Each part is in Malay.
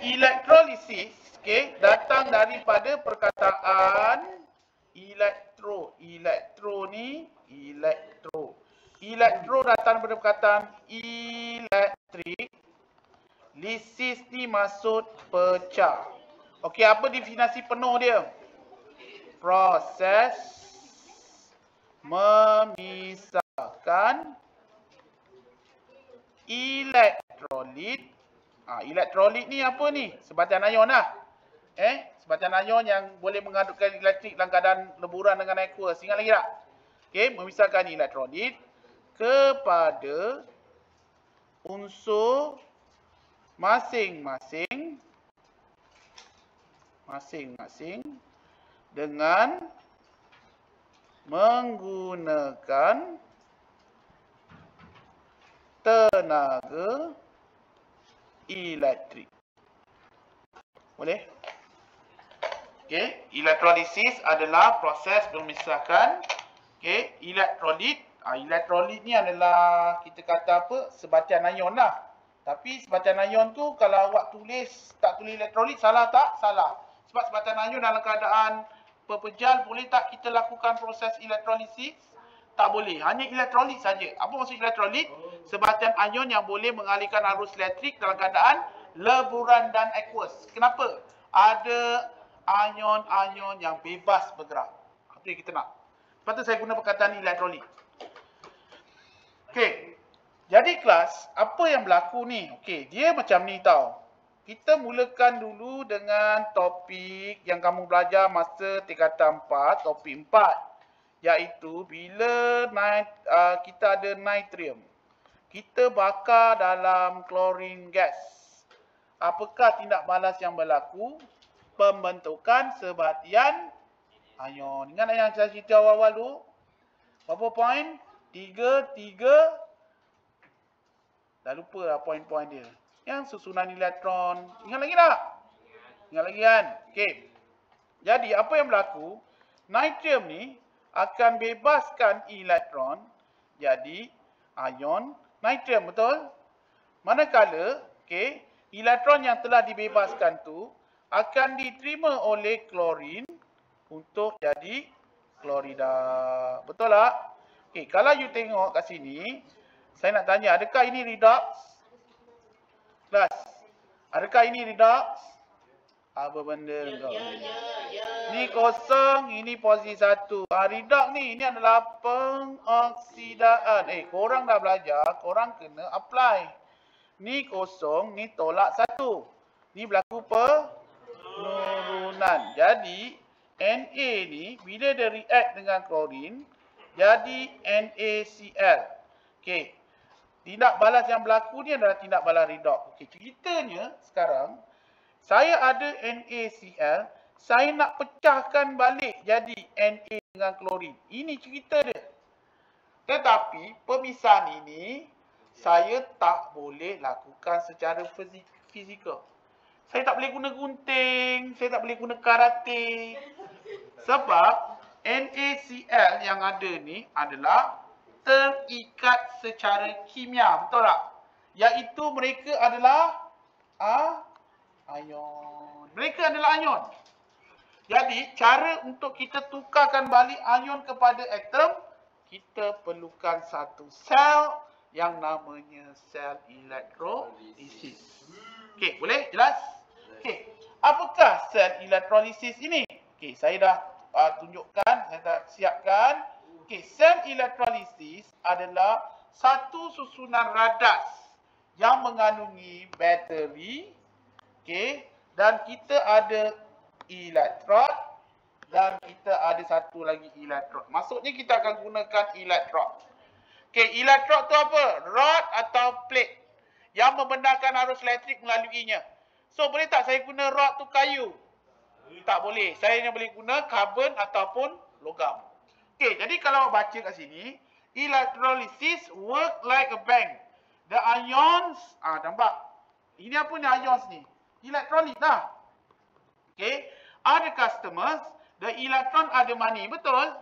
Elektrolisis, okey, datang daripada perkataan elektro. Elektro ni elektro. Elektro datang daripada perkataan elektrik. Lisis ni maksud pecah. Okey, apa definisi penuh dia? Proses memisahkan elektrolit. Elektrolit ni apa ni? Sebatian ion lah. Sebatian ion yang boleh mengadukkan elektrik dalam keadaan leburan dengan aqueous. Ingat lagi tak? Okey, memisahkan elektrolit kepada unsur masing-masing dengan menggunakan tenaga elektrik. Boleh? Okey, elektrolisis adalah proses memisahkan elektrolit. Elektrolit ni adalah kita kata apa? Sebatian ion lah. Tapi sebatian ion tu kalau awak tak tulis elektrolit, salah tak? Salah. Sebab sebatian ion dalam keadaan berpejal, boleh tak kita lakukan proses elektrolisis? Tak boleh. Hanya elektrolit saja. Apa maksud elektrolit? Sebatian ion yang boleh mengalihkan arus elektrik dalam keadaan leburan dan aqueous. Kenapa? Ada ion-ion yang bebas bergerak. Itu yang kita nak. Lepas tu saya guna perkataan elektrolit. Okey. Jadi kelas, apa yang berlaku ni? Okey, dia macam ni tau. Kita mulakan dulu dengan topik yang kamu belajar masa tingkatan 4, topik 4. Iaitu bila kita ada natrium. Kita bakar dalam klorin gas. Apakah tindak balas yang berlaku? Pembentukan sebatian ion. Ingat yang saya cerita awal-awal dulu? Berapa poin? 3. Dah lupa lah poin-poin dia. Yang susunan elektron. Ingat lagi tak? Ingat lagi kan? Okey. Jadi apa yang berlaku? Natrium ni akan bebaskan elektron. Jadi ion natrium, betul? Manakala, elektron yang telah dibebaskan tu akan diterima oleh klorin untuk jadi klorida. Betul tak? Okey, kalau you tengok kat sini, saya nak tanya, adakah ini redox? Kelas, adakah ini redox? Apa benda kau? Ni kosong, ini posisi 1. Redox ni, ini adalah pengoksidaan. Korang dah belajar, korang kena apply. Ni kosong, ni tolak 1. Ni berlaku penurunan. Jadi, Na ni, bila dia react dengan klorin, jadi NaCl. Okey. Tindak balas yang berlaku ni adalah tindak balas redox. Okey, ceritanya sekarang saya ada NaCl, saya nak pecahkan balik jadi Na dengan klorin. Ini cerita dia. Tetapi pemisahan ini saya tak boleh lakukan secara fizikal. Saya tak boleh guna gunting, saya tak boleh guna karate. Sebab NaCl yang ada ni adalah terikat secara kimia, betul tak? Iaitu mereka adalah ion. Mereka adalah ion. Jadi, cara untuk kita tukarkan balik ion kepada atom, kita perlukan satu sel yang namanya sel elektrolisis. Okey, boleh? Jelas? Okey, apakah sel elektrolisis ini? Okey, saya dah tunjukkan, saya dah siapkan. Okey, sel elektrolisis adalah satu susunan radas yang mengandungi bateri, dan kita ada elektrod dan kita ada satu lagi elektrod. Maksudnya kita akan gunakan elektrod. Okey, elektrod tu apa? Rod atau plate yang membenarkan arus elektrik melaluinya. So, boleh tak saya guna rod tu kayu? Tak boleh. Saya hanya boleh guna karbon ataupun logam. Okey, jadi kalau baca kat sini, electrolysis work like a bank. The ions, nampak? Ini apa ni ions ni? Elektrolit lah. Okey, ada customers, the electron ada money, betul?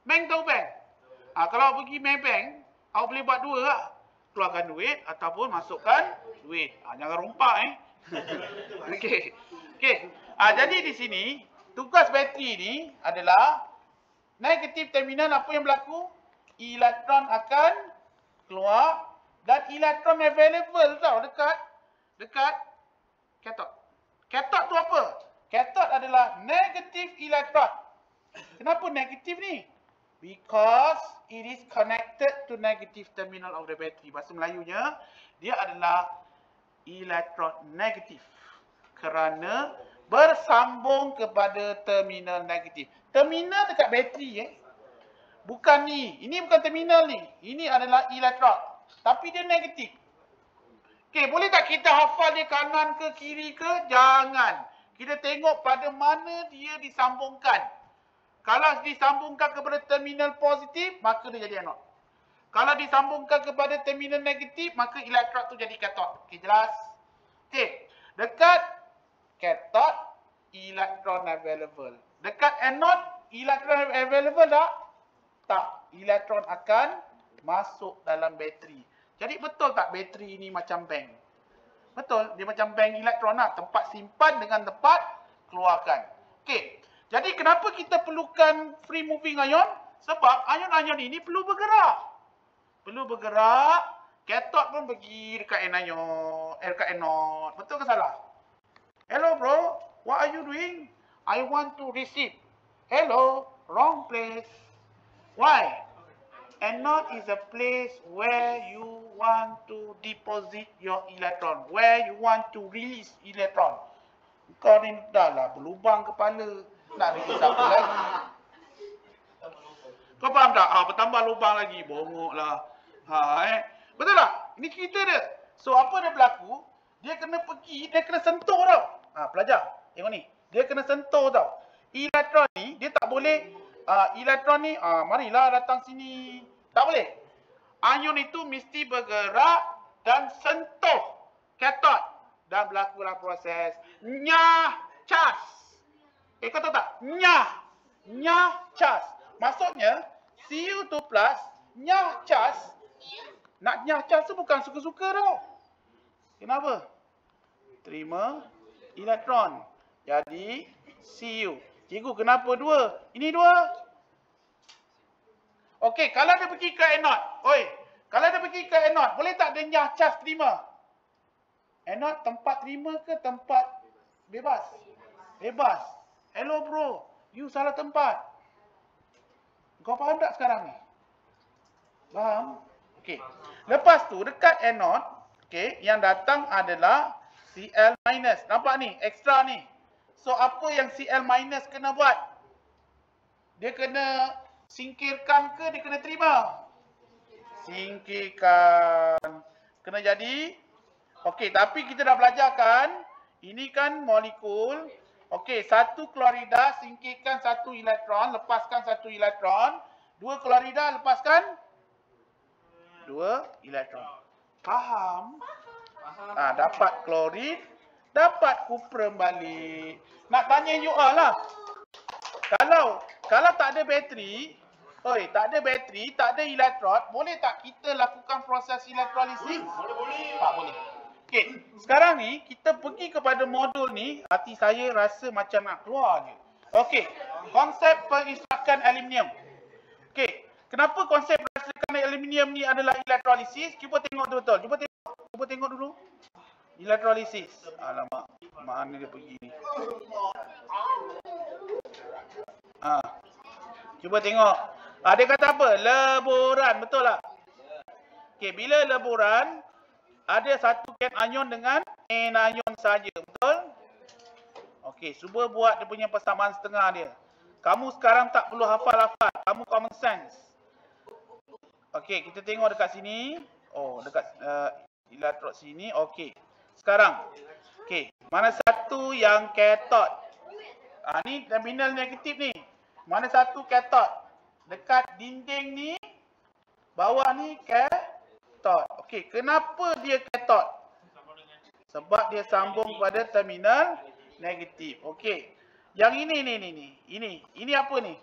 Bank tahu bank? Kalau pergi main bank, awak boleh buat dua lah. Keluarkan duit ataupun masukkan duit. Jangan rompak Okey. Okey. Jadi di sini tugas bateri ni adalah negatif terminal. Apa yang berlaku? Elektron akan keluar dan elektron available tau dekat katot. Katot tu apa? Katot adalah negatif elektron. Kenapa negatif ni? Because it is connected to negative terminal of the battery. Bahasa Melayunya, dia adalah elektron negatif kerana bersambung kepada terminal negatif. Terminal dekat bateri bukan ni. Ini bukan terminal ni. Ini adalah elektron. Tapi dia negatif. Okey, boleh tak kita hafal dia kanan ke kiri ke? Jangan. Kita tengok pada mana dia disambungkan. Kalau disambungkan kepada terminal positif, maka dia jadi anod. Kalau disambungkan kepada terminal negatif, maka elektron tu jadi katot. Okey, jelas? Okey, dekat katot, elektron available. Dekat anod, elektron available tak? Tak. Elektron akan masuk dalam bateri. Jadi betul tak bateri ini macam bank? Betul, dia macam bank elektron lah. Tempat simpan dengan tempat keluarkan. Okey. Jadi kenapa kita perlukan free moving ion? Sebab ion-ion ini perlu bergerak. Perlu bergerak, katot pun pergi dekat anion, dekat anode. Betul ke salah? Hello bro, what are you doing? I want to receive. Hello, wrong place. Why? Anode is a place where you want to deposit your electron, where you want to release electron. Kau ni dah lah berlubang kepala. Nak release apa lagi? Kau faham tak? Bertambah lubang lagi. Bongok lah. Betul tak? Ini cerita dia. So, apa dia berlaku? Dia kena pergi, dia kena sentuh tau. Pelajar. Tengok ni. Dia kena sentuh tau. Elektron ni, dia tak boleh. Elektron ni, marilah datang sini. Tak boleh. Ion itu mesti bergerak dan sentuh katot. Dan berlakulah proses nyah cas. Kau tahu tak? Nyah cas. Maksudnya, Cu2 plus nyah cas. Nak nyah cas tu bukan suka-suka tau. Kenapa? Terima elektron. Jadi, Cu. Cikgu, kenapa dua? Ini dua. Okey, kalau dia pergi ke anode. Kalau dia pergi ke anode, boleh tak dia nyah cas terima? Anode tempat terima ke tempat bebas? Bebas. Hello bro, you salah tempat. Kau faham tak sekarang ni? Faham? Okey. Lepas tu dekat anode, okey, yang datang adalah Cl-. Nampak ni, ekstra ni. So apa yang Cl- kena buat? Dia kena singkirkan ke dia kena terima? Singkirkan. Kena jadi. Okey, tapi kita dah belajarkan, ini kan molekul. Okey, satu klorida singkirkan satu elektron, lepaskan satu elektron. Dua klorida lepaskan dua elektron. Faham? Dapat klorid, dapat kuprum balik. Nak tanya you all lah. Kalau tak ada bateri, tak ada bateri, tak ada elektron, boleh tak kita lakukan proses elektrolisis? Boleh. Tak boleh. Okey, sekarang ni kita pergi kepada modul ni, hati saya rasa macam nak keluar je. Okey, konsep pengisytihakan aluminium. Okey, kenapa konsep pengisytihakan aluminium ni adalah elektrolisis? Cuba tengok betul. Cuba tengok dulu. Elektrolisis. Alamak, mana dia pergi ni? Cuba tengok. Dia kata apa? Leburan, betul tak? Okey, bila leburan, ada satu cation dengan anion saja, betul? Okey, cuba buat dia punya persamaan setengah dia. Kamu sekarang tak perlu hafal-hafal, kamu common sense. Okey, kita tengok dekat sini. Dekat elektrod sini. Okey. Sekarang, okey, mana satu yang katot? Ni terminal negatif ni. Mana satu katot? Dekat dinding ni, bawah ni katot. Okey, kenapa dia katot? Sebab dia sambung pada terminal negatif. Okey. Yang ini apa ni?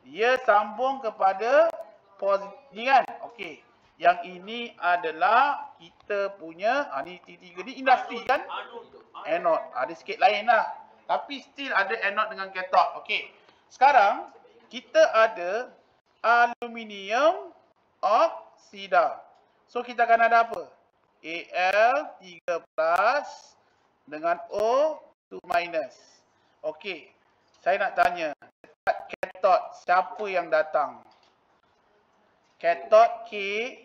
Dia sambung kepada positif kan? Okey. Yang ini adalah kita punya ni T3 ni industri kan? anode. Ada sikit lain lah. Tapi still ada anode dengan cathode. Okey. Sekarang kita ada aluminium oksida. So kita akan ada apa? Al3+ dengan O2-. Okey. Saya nak tanya, dekat cathode siapa yang datang? Cathode K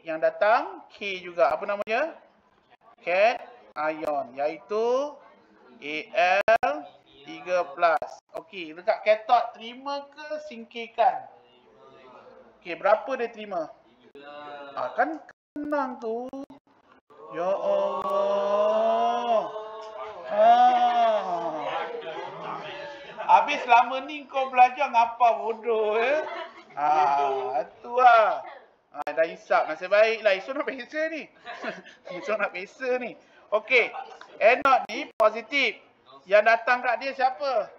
yang datang, K juga. Apa namanya? Cation, iaitu Al3+. Okey, dekat cathode terima ke singkirkan? Okey, berapa dia terima? Kan senang tu. Ya Allah. Habis selama ni kau belajar ngapa bodoh tu lah. Dah hisap. Nasib baiklah. Esok nak pesa ni. Esok nak pesa ni. Okey. Anode ni positif. Yang datang kat dia siapa?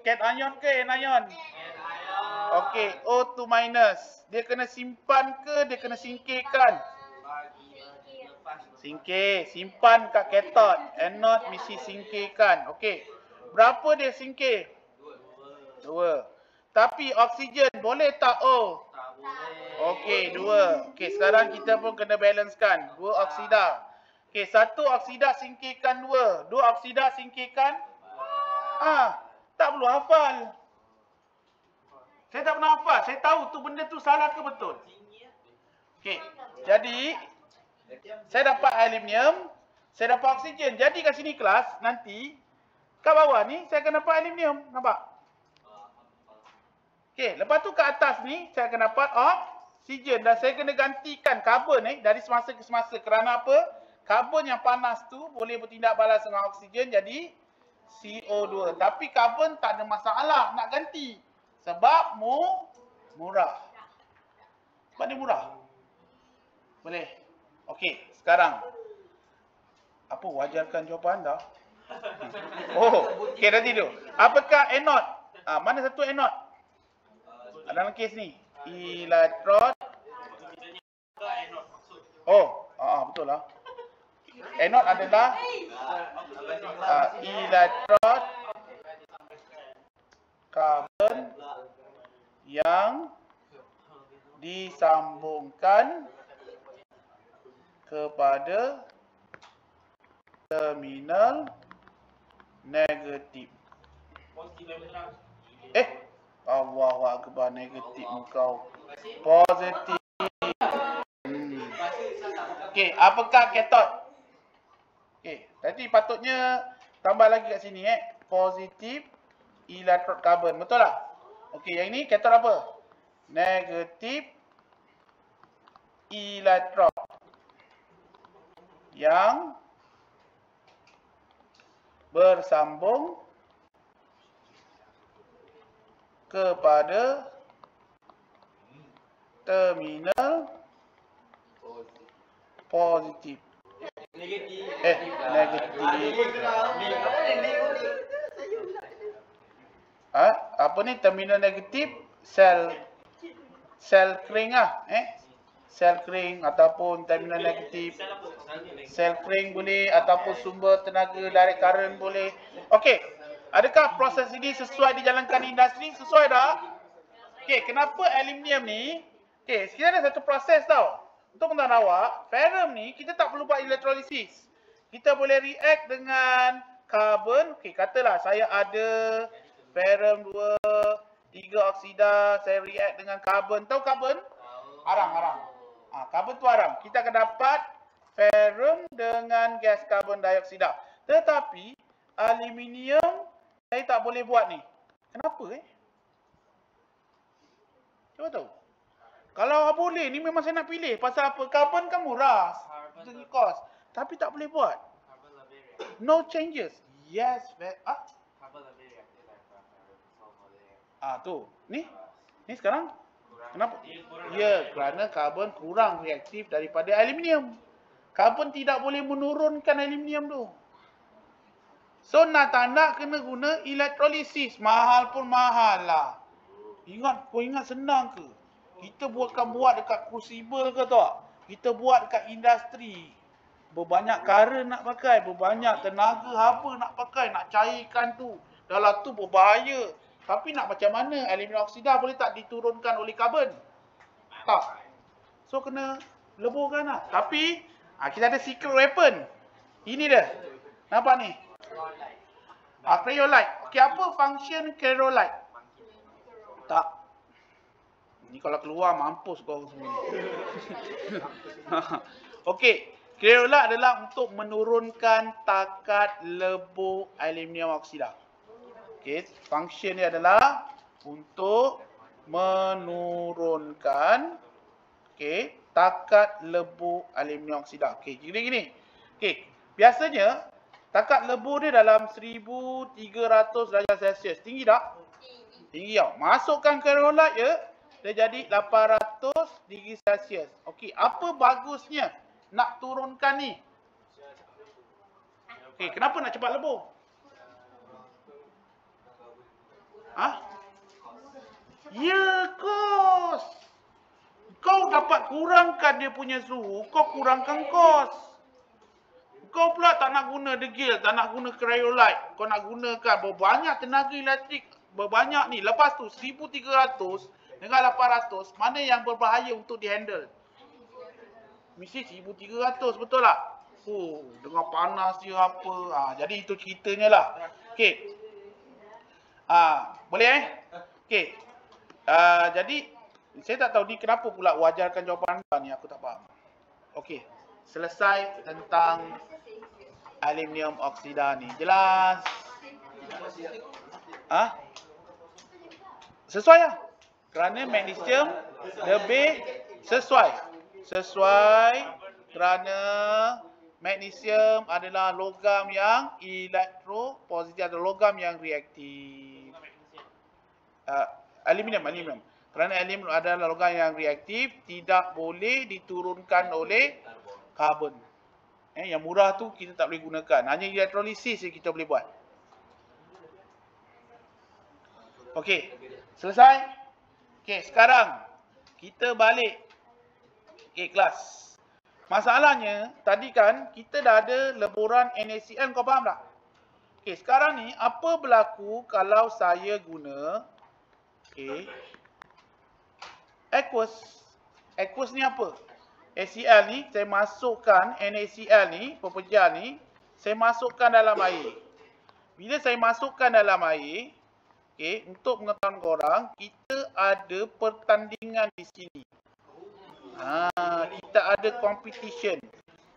Cation ke anion? Okey. O2-. Dia kena simpan ke dia kena singkirkan? Singkir. Simpan kat cathode. Anode mesti singkirkan. Okey. Berapa dia singkir? 2. Tapi oksigen boleh tak O? Okey, 2. Okey, sekarang kita pun kena balancekan. 2 oksida. Okey, 1 oksida singkirkan 2. 2 oksida singkirkan? Tak perlu hafal. Saya tak pernah hafal. Saya tahu tu benda tu salah ke betul. Okey, jadi saya dapat aluminium, saya dapat oksigen. Jadi kat sini kelas, nanti kat bawah ni saya akan dapat aluminium. Nampak? Okey, lepas tu kat atas ni saya akan dapat oksigen dan saya kena gantikan karbon dari semasa ke semasa. Kerana apa? Karbon yang panas tu boleh bertindak balas dengan oksigen jadi CO2. Tapi karbon tak ada masalah nak ganti. Sebab murah. Sebab dia murah. Boleh? Okey, sekarang apa wajarkan jawapan anda? Okey, dah tidur. Apakah anode? Mana satu anode? Dalam kes ni, electrode. Betul lah. Anode adalah electrode karbon yang disambungkan kepada terminal negatif. Allahu akbar, negatif kau. Positif. Okey, apakah cathode? Okey, tadi patutnya tambah lagi kat sini positif electrode karbon. Betul tak? Okey, yang ini cathode apa? Negatif electrode yang bersambung kepada terminal positif. Negatif. Apa ni terminal negatif? Sel kering sel kering ataupun terminal negatif. Sel kering boleh ataupun sumber tenaga direct current boleh. Okey. Adakah proses ini sesuai dijalankan di industri? Sesuai tak? Okey, kenapa aluminium ni? Okey, sekarang ada satu proses tau. Untuk pengetahuan awak, ferrum ni kita tak perlu buat elektrolisis. Kita boleh react dengan karbon. Okey, katalah saya ada ferrum 2, 3 oksida, saya react dengan karbon. Tahu karbon? Arang. Karbon tu arang. Kita akan dapat ferrum dengan gas karbon dioksida. Tetapi aluminium saya tak boleh buat ni. Kenapa Cuba tahu. Kalau boleh ni memang saya nak pilih. Pasal apa? Karbon kan murah. Tinggi cost. Tapi tak boleh buat. No changes. Yes. Tu. Ni sekarang. Kenapa? Ya, kerana karbon kurang reaktif daripada aluminium. Karbon tidak boleh menurunkan aluminium tu. So nak tak nak kena guna elektrolisis. Mahal pun mahal lah. Kau ingat senang ke? Kita buat dekat crucible ke tak? Kita buat dekat industri. berbanyak cara nak pakai, berbanyak tenaga haba nak pakai, nak cairkan tu. Dalam tu berbahaya. Tapi nak macam mana aluminium oksida boleh tak diturunkan oleh karbon? Tak. So kena leburkan lah. Tapi kita ada secret weapon. Ini dia. Nampak ni? Cryolite. Okey, apa function cryolite? Tak. Ni kalau keluar mampus kau semua ni. Okey, cryolite adalah untuk menurunkan takat lebur aluminium oksida. Okey, function dia adalah untuk menurunkan takat lebur aluminium oksida. Okey, jadi gini. Okey, biasanya takat lebur dia dalam 1300 darjah Celsius. Tinggi tak? Tinggi tau. Masukkan cryolite je, dia jadi 800 degree Celsius. Okey, apa bagusnya nak turunkan ni? Okey, kenapa nak cepat lebur? Ya, kos. Kau dapat kurangkan dia punya suhu, kau kurangkan kos. Kau pula tak nak guna degil, tak nak guna cryolite. Kau nak gunakan berbanyak tenaga elektrik, berbanyak ni. Lepas tu 1300 dengan 800, mana yang berbahaya untuk dihandle? Mesti 1300, betul tak? Dengan panas dia apa. Jadi itu ceritanya lah. Okey. Boleh Okey. Jadi saya tak tahu ni kenapa pula wajarkan jawapan anda ni, aku tak faham. Okey. Selesai tentang aluminium oksida ni. Jelas? Sesuai lah. Kerana magnesium lebih sesuai. Sesuai kerana magnesium adalah logam yang elektropositif atau logam yang reaktif. Aluminium. Kerana aluminium adalah logam yang reaktif, tidak boleh diturunkan oleh karbon. Yang murah tu kita tak boleh gunakan. Hanya elektrolisis je kita boleh buat. Okey, selesai? Okey, sekarang kita balik kelas. Masalahnya, tadi kan kita dah ada leburan NaCl, kau faham tak? Okey, sekarang ni apa berlaku kalau saya guna aqueous. Aqueous ni apa? HCl ni saya masukkan NaCl ni, pepejal ni, saya masukkan dalam air. Bila saya masukkan dalam air, untuk pengetahuan korang, kita ada pertandingan di sini. Kita ada competition.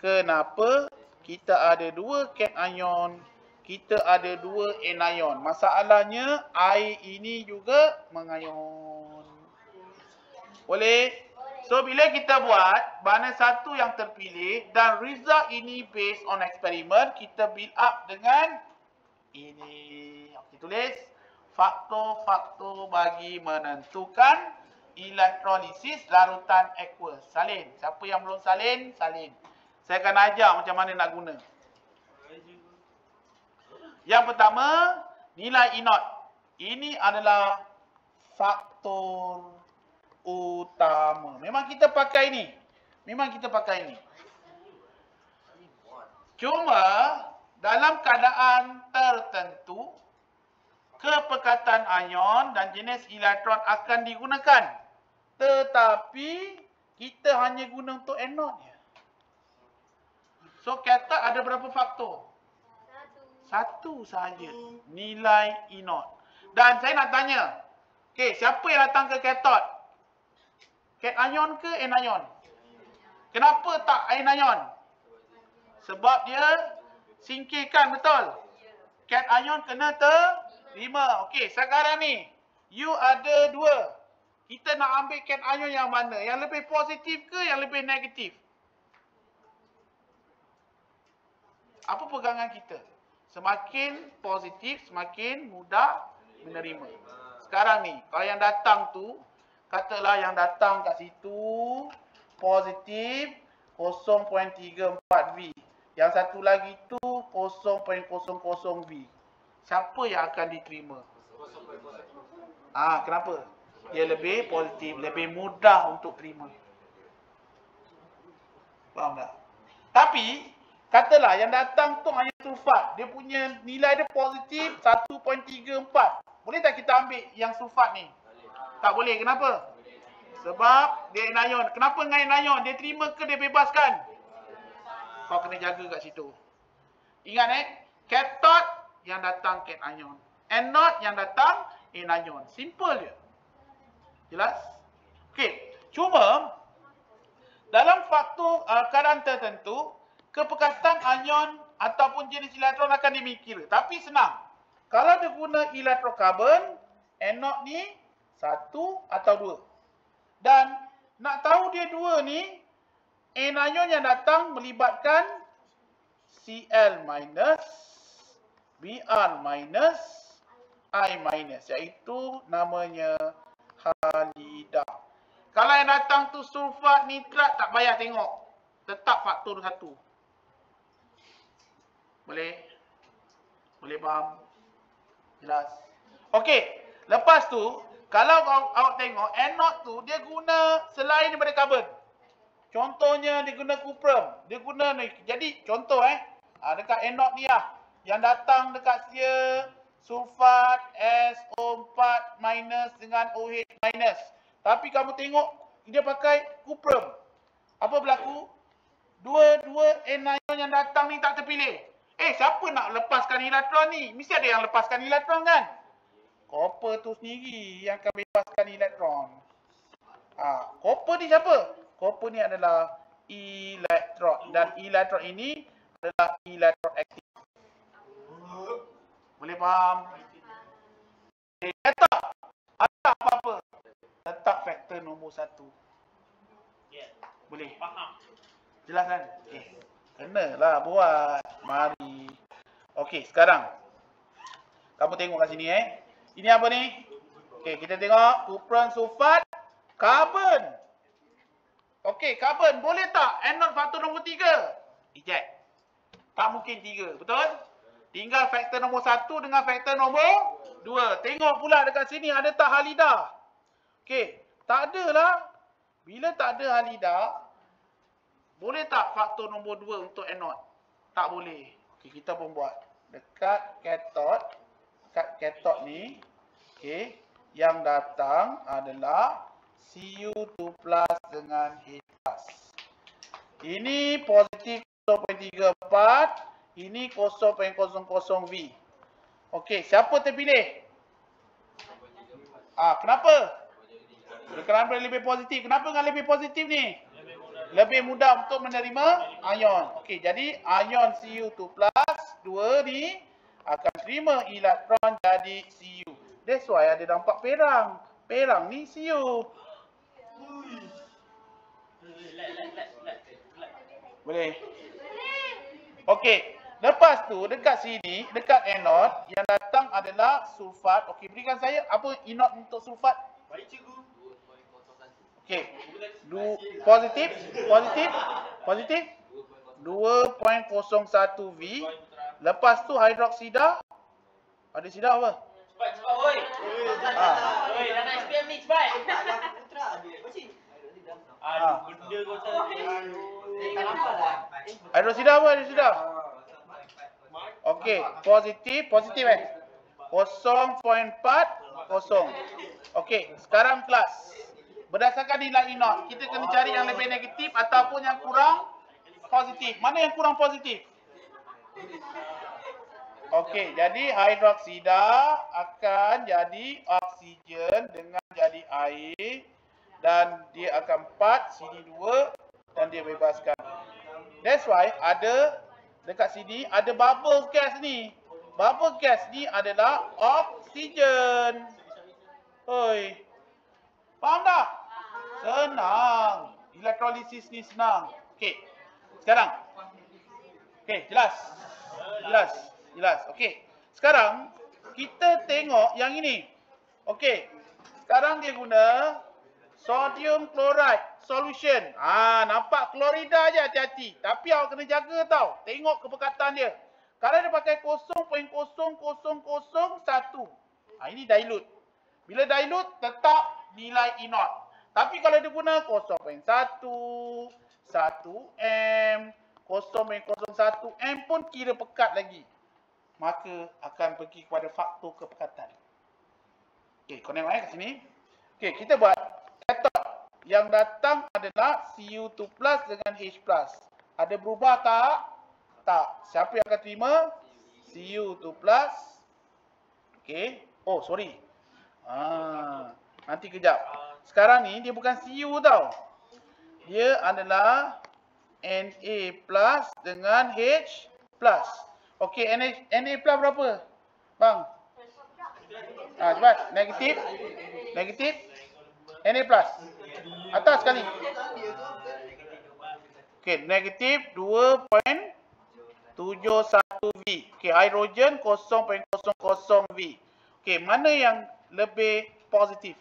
Kenapa? Kita ada 2 cation, kita ada 2 anion. Masalahnya air ini juga mengayon. Boleh? So bila kita buat mana satu yang terpilih dan result ini based on experiment, kita build up dengan ini. Okey, tulis faktor-faktor bagi menentukan elektrolisis larutan aqueous. Salin. Siapa yang belum salin, salin. Saya akan ajar macam mana nak guna. Yang pertama, nilai inot. Ini adalah faktor utama. Memang kita pakai ni. Cuma dalam keadaan tertentu, kepekatan ion dan jenis elektron akan digunakan. Tetapi kita hanya guna untuk anode je. So cathode ada berapa faktor? Satu sahaja. Nilai inot. Dan saya nak tanya. Siapa yang datang ke cathode? Cation ke anion? Kenapa tak anion? Sebab dia singkirkan, betul? Cation kena terima. Sekarang ni, you ada 2. Kita nak ambil cation yang mana? Yang lebih positif ke yang lebih negatif? Apa pegangan kita? Semakin positif, semakin mudah menerima. Sekarang ni, kalau yang datang tu, katalah yang datang kat situ, positif 0.34 V. Yang satu lagi tu 0.00 V. Siapa yang akan diterima? Kenapa? Dia lebih positif, lebih mudah untuk terima. Faham tak? Tapi, Katalah yang datang tu ion sulfat. Dia punya nilai dia positif 1.34. Boleh tak kita ambil yang sulfat ni? Tak boleh. Kenapa? Sebab dia anion. Kenapa dengan anion? Dia terima ke dia bebaskan? Kau kena jaga kat situ. Ingat cathode yang datang cation. Anode yang datang anion. Simple je. Jelas? Okey. Cuma dalam faktor keadaan tertentu, kepekatan ion ataupun jenis elektron akan dimikir. Tapi senang. Kalau dia guna elektrokarbon, anode ni 1 atau 2. Dan nak tahu dia 2 ni, anion yang datang melibatkan Cl minus, Br minus, I minus. Iaitu namanya halida. Kalau yang datang tu sulfat, nitrat, tak payah tengok. Tetap faktor 1. Boleh? Boleh faham? Jelas? Okey. Lepas tu, kalau awak tengok, anode tu dia guna selain daripada karbon. Contohnya dia guna cuprum. Dia guna ni. Jadi contoh dekat anode ni lah. Yang datang dekat dia sulfat SO4 minus dengan OH minus. Tapi kamu tengok dia pakai cuprum. Apa berlaku? Dua-dua anion yang datang ni tak terpilih. Siapa nak lepaskan elektron ni? Mesti ada yang lepaskan elektron kan? Copper tu sendiri yang akan bebaskan elektron. Copper ni siapa? Copper ni adalah elektron. Dan elektron ini adalah elektroaktif. Boleh faham? Kata, ada apa-apa? Letak faktor nombor 1. Boleh? Faham. Jelas kan? Kenalah buat. Mari. Okey, sekarang. Kamu tengok kat sini Ini apa ni? Okey, kita tengok cuprum sulfat karbon. Okey, karbon boleh tak anode faktor nombor 3? Eject. Tak mungkin 3, betul? Tinggal faktor nombor 1 dengan faktor nombor 2. Tengok pula dekat sini ada tak halida? Okey, tak ada lah. Bila tak ada halida, boleh tak faktor nombor 2 untuk anode? Tak boleh. Okey, kita pun buat. Dekat cathode ni, okey, yang datang adalah Cu2 plus dengan H plus. Ini positif 0.34, ini 0.00V. Okey, siapa terpilih? Kenapa? Kerana lebih positif. Kenapa dengan lebih positif ni? Lebih mudah untuk menerima ion. Okey, jadi ion Cu2 plus 2 ni akan terima elektron jadi Cu. That's why ada nampak perang. Perang ni Cu. Boleh? Okey. Lepas tu dekat sini, dekat anode yang datang adalah sulfat. Okey, berikan saya apa anode untuk sulfat? Baik cikgu. Okey. Positif 2.01V. Lepas tu hidroksida. Ada sida apa? Cepat oi. Oi, dah nak SPM ni cepat. Benda kau tadi. Tak nampak dah. Hidroksida apa? Hidroksida. Okey, positif 0.40. Okey, sekarang kelas. Berdasarkan nilai inot, kita kena cari yang lebih negatif ataupun yang kurang positif. Mana yang kurang positif? Okey, jadi hidroksida akan jadi oksigen dengan jadi air dan dia akan 4 Cd2 dan dia bebaskan. That's why ada dekat sini ada bubble gas ni. Bubble gas ni adalah oksigen. Oi. Faham tak? Senang. Elektrolisis ni senang. Okey. Sekarang. Okey, jelas. Jelas. Okey. Sekarang kita tengok yang ini. Okey. Sekarang dia guna sodium chloride solution. Nampak klorida je, hati-hati. Tapi awak kena jaga tau. Tengok kepekatan dia. Kalau dia pakai 0.00001. Ini dilute. Bila dilute, tetap nilai inot. Tapi kalau dia guna 0.1, 1M, 0.01, 0.01 M pun kira pekat lagi. Maka akan pergi kepada faktor kepekatan. Okey, kau tengok kat sini. Okey, kita buat cathode. Yang datang adalah Cu2 plus dengan H plus. Ada berubah tak? Tak. Siapa yang akan terima? Cu2 plus. Okey. Oh, sorry. Nanti kejap. Sekarang ni dia bukan Cu tau. Dia adalah Na plus dengan H plus. Okey, Na plus berapa? Bang. Cepat. Negatif. Negatif. Na plus. Atas sekali. Okey, negatif 2.71 V. Okey, hidrogen 0.00 V. Okey, mana yang lebih positif?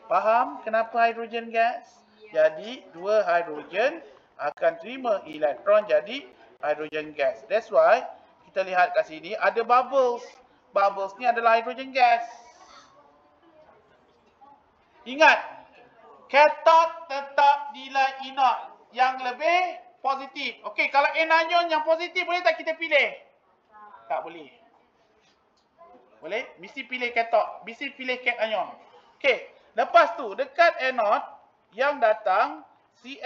Faham kenapa hidrogen gas? Jadi, dua hidrogen akan terima elektron jadi hidrogen gas. That's why kita lihat kat sini ada bubbles. Bubbles ni adalah hidrogen gas. Ingat, cathode tetap nilai inert yang lebih positif. Okey, kalau anion yang positif boleh tak kita pilih? Tak boleh. Boleh? Mesti pilih cathode, mesti pilih cation. Okey, lepas tu dekat anode yang datang Cl-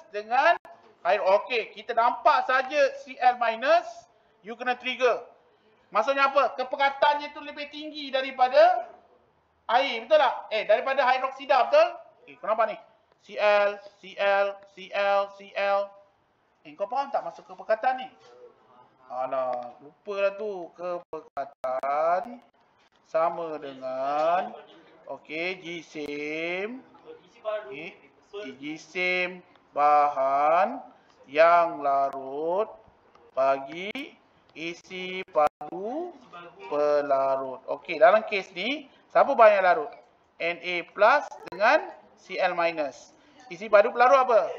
dengan air. Okey, kita nampak saja Cl-, you kena trigger. Maksudnya apa? Kepekatannya tu lebih tinggi daripada air, betul tak? Daripada hidroksida, betul? Kau nampak ni? Cl. Kau faham tak masuk kepekatan ni? Alah, lupa lah tu. Kepekatan sama dengan jisim. Jisim bahan yang larut bagi isi padu pelarut. Okey, dalam kes ni siapa bahan yang larut? Na plus dengan Cl minus. Isi padu pelarut apa?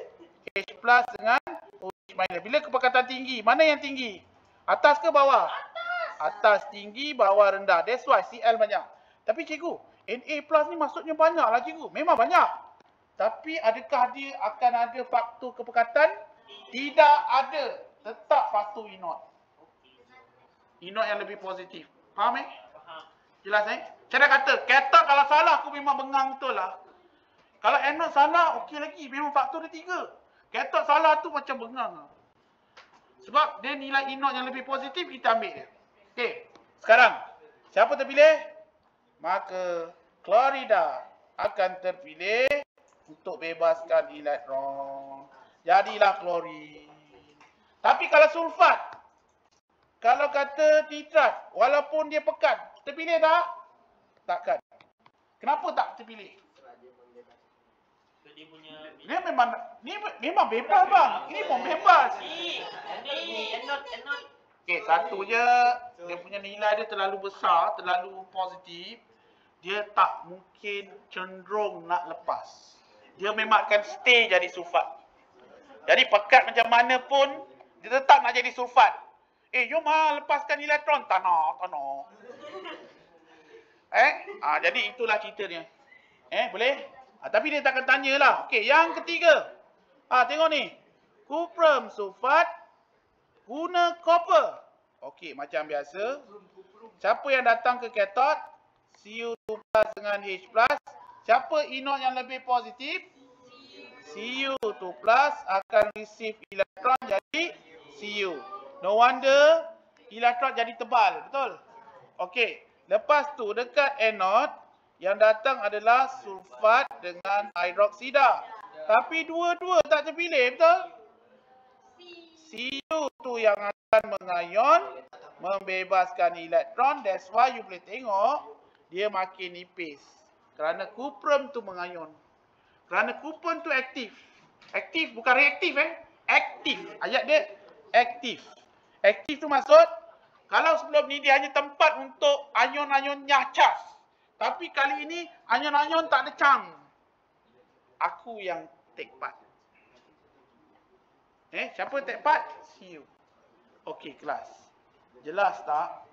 H plus dengan OH minus. Bila kepekatan tinggi, mana yang tinggi? Atas ke bawah? Atas tinggi, bawah rendah. That's why Cl banyak. Tapi cikgu, Na plus ni maksudnya banyak lah cikgu. Memang banyak. Tapi adakah dia akan ada faktor kepekatan? Tidak ada. Tetap faktor inert. Inert yang lebih positif. Faham Jelas Cara kata, cathode kalau salah aku memang bengang betul lah. Kalau anode salah, okey lagi. Memang faktor dia 3. Cathode salah tu macam bengang lah. Sebab dia nilai inert yang lebih positif, kita ambil dia. Okey, sekarang siapa terpilih? Maka klorida akan terpilih untuk bebaskan elektron. Jadilah klorin. Tapi kalau sulfat, kalau kata nitrat, walaupun dia pekat, terpilih tak? Takkan. Kenapa tak terpilih? Dia memang bebas bang. Ini pun bebas. Okey, satu je, dia punya nilai dia terlalu besar, terlalu positif. Dia tak mungkin cenderung nak lepas. Dia memang akan stay jadi sulfat. Jadi pekat macam mana pun, dia tetap nak jadi sulfat. Jom lepaskan elektron. Tak nak. Jadi itulah ceritanya. Boleh? Tapi dia takkan tanyalah. Okey, yang ketiga. Tengok ni. Cuprum sulfat guna copper. Okey, macam biasa. Siapa yang datang ke cathode? Cu2 plus dengan H plus. Siapa inert yang lebih positif? Cu2 plus akan receive elektron jadi Cu. No wonder elektron jadi tebal, betul? Okey, lepas tu dekat anode yang datang adalah sulfat dengan hidroksida. Tapi dua-dua tak terpilih, betul? Cu tu yang akan mengayon, membebaskan elektron. That's why you boleh tengok dia makin nipis. Kerana cuprum tu mengayon. Kerana cuprum tu aktif. Aktif bukan reaktif Aktif. Ayat dia aktif. Aktif tu maksud kalau sebelum ni dia hanya tempat untuk ion-ion nyacas. Tapi kali ini ion-ion tak ada cang. Aku yang take part. Siapa take part? Cu. Okey, kelas. Jelas tak?